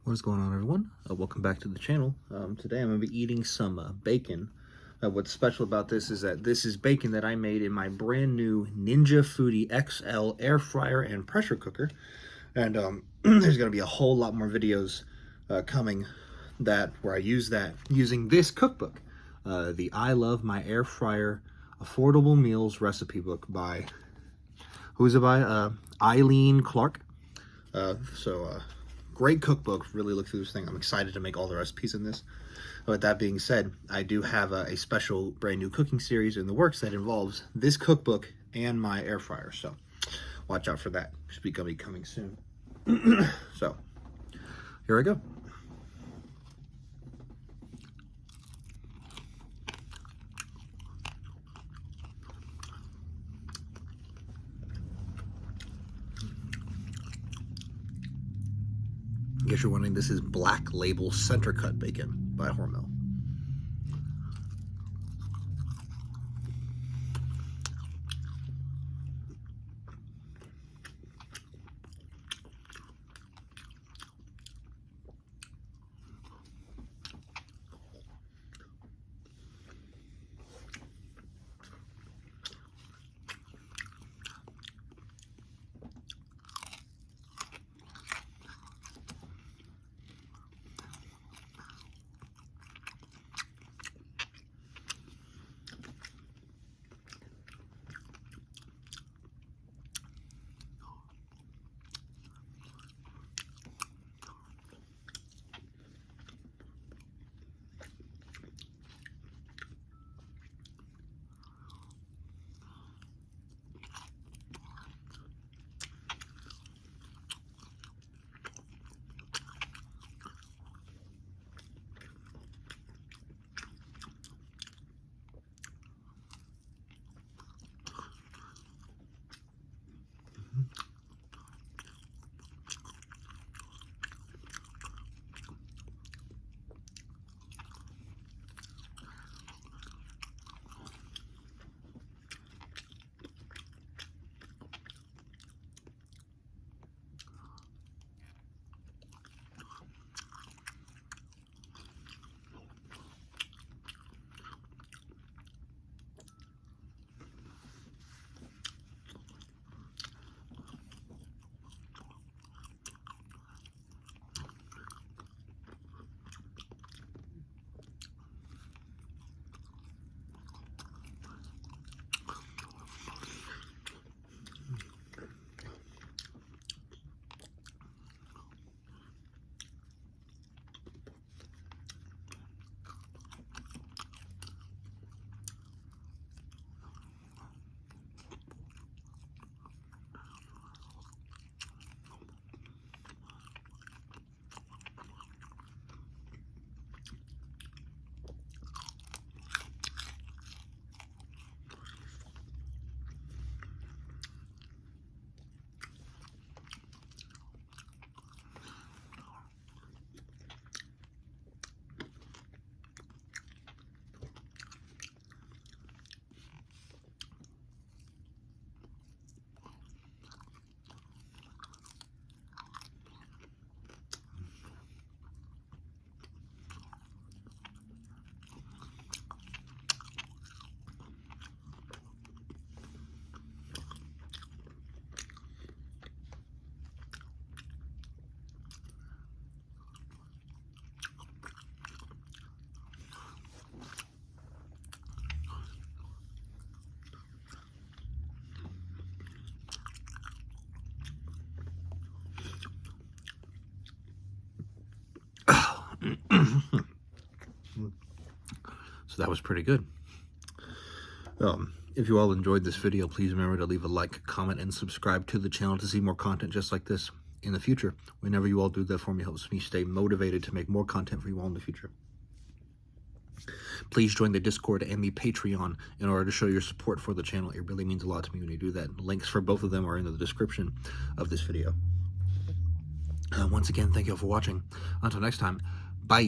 What is going on, everyone? Welcome back to the channel. Today I'm going to be eating some bacon. What's special about this is that this is bacon that I made in my brand new Ninja Foodie XL air fryer and pressure cooker. And there's going to be a whole lot more videos coming where I use that using this cookbook, the I Love My Air Fryer Affordable Meals Recipe Book by, who's it by? Eileen Clark. Great cookbook. Really look through this thing. I'm excited to make all the recipes in this. With that being said, I do have a special brand new cooking series in the works that involves this cookbook and my air fryer. So watch out for that. Should be coming soon. So here I go. In case you're wondering, this is Black Label Center Cut Bacon by Hormel. So that was pretty good. If you all enjoyed this video, please remember to leave a like, comment, and subscribe to the channel to see more content just like this in the future. Whenever you all do that for me, helps me stay motivated to make more content for you all in the future. Please join the Discord and the Patreon in order to show your support for the channel. It really means a lot to me when you do that. Links for both of them are in the description of this video. Once again, thank you all for watching. Until next time, bye.